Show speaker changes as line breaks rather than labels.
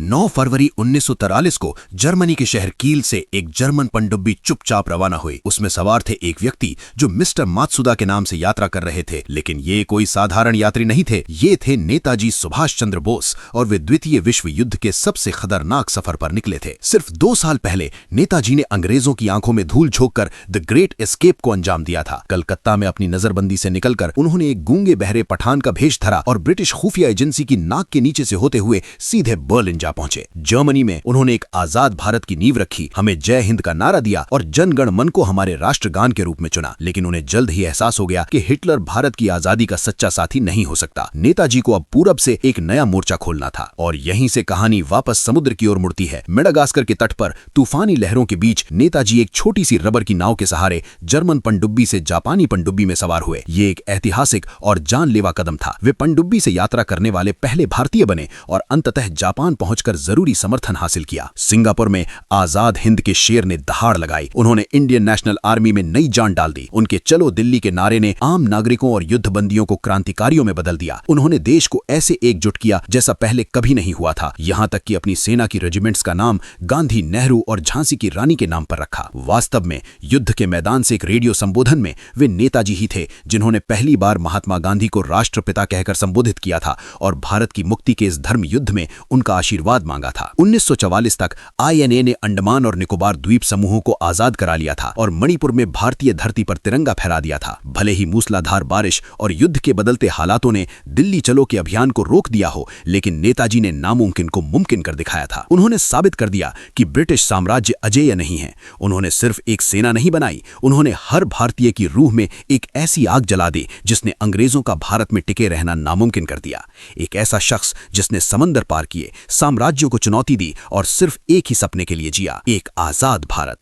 9 फरवरी 1943 को जर्मनी के शहर कील से एक जर्मन पनडुब्बी चुपचाप रवाना हुई। उसमें सवार थे एक व्यक्ति जो मिस्टर मात्सुदा के नाम से यात्रा कर रहे थे, लेकिन ये कोई साधारण यात्री नहीं थे। ये थे नेताजी सुभाष चंद्र बोस और वे द्वितीय विश्व युद्ध के सबसे खतरनाक सफर पर निकले थे। सिर्फ 2 साल पहले नेताजी ने अंग्रेजों की आंखों में धूल झोंककर द ग्रेट एस्केप को अंजाम दिया था। कलकत्ता में अपनी नजरबंदी से निकलकर उन्होंने एक गूंगे बहरे पठान का भेष धरा और ब्रिटिश खुफिया एजेंसी की नाक के नीचे से होते हुए सीधे बर्लिन जा पहुंचे। जर्मनी में उन्होंने एक आजाद भारत की नींव रखी, हमें जय हिंद का नारा दिया और जनगण मन को हमारे राष्ट्रगान के रूप में चुना। लेकिन उन्हें जल्द ही एहसास हो गया कि हिटलर भारत की आजादी का सच्चा साथी नहीं हो सकता। नेताजी को अब पूरब से एक नया मोर्चा खोलना था और यहीं से कहानी वापस समुद्र की ओर मुड़ती है। मेडागास्कर के तट पर तूफानी लहरों के बीच नेताजी एक छोटी सी रबर की नाव के सहारे जर्मन पनडुब्बी से जापानी पनडुब्बी में सवार हुए। ये एक ऐतिहासिक और जानलेवा कदम था। वे पनडुब्बी से यात्रा करने वाले पहले भारतीय बने और अंततः जापान पहुंचकर जरूरी समर्थन हासिल किया। सिंगापुर में आजाद हिंद के शेर ने दहाड़ लगाई। उन्होंने इंडियन नेशनल आर्मी में नई जान डाल दी। उनके चलो दिल्ली के नारे ने आम नागरिकों और युद्धबंदियों को क्रांतिकारियों में बदल दिया। उन्होंने देश को ऐसे एकजुट किया जैसा पहले कभी नहीं हुआ था। यहां तक कि अपनी सेना की रेजिमेंट्स का नाम गांधी, नेहरू और झांसी की रानी के नाम पर रखा। वास्तव में युद्ध के मैदान से एक रेडियो संबोधन में वे नेताजी ही थे जिन्होंने पहली बार महात्मा गांधी को राष्ट्रपिता कहकर संबोधित किया था और भारत की मुक्ति के इस धर्म युद्ध में उनका आशीर्वाद मांगा था। 1944 तक INA ने अंडमान और निकोबार द्वीप समूहों को आजाद करा लिया था और मणिपुर में भारतीय धरती पर तिरंगा फहरा दिया था। भले ही मूसलाधार बारिश और युद्ध के बदलते हालातों ने दिल्ली चलो के अभियान को रोक दिया हो, लेकिन नेताजी ने नामुमकिन को मुमकिन कर दिखाया था। उन्होंने साबित कर दिया कि ब्रिटिश साम्राज्य अजेय नहीं है। उन्होंने सिर्फ एक सेना नहीं बनाई, उन्होंने हर भारतीय की रूह में एक ऐसी आग जला दी जिसने अंग्रेजों का भारत में टिके रहना नामुमकिन कर दिया। एक ऐसा शख्स जिसने समंदर पार किए, साम्राज्यों को चुनौती दी और सिर्फ एक ही सपने के लिए जिया, एक आजाद भारत।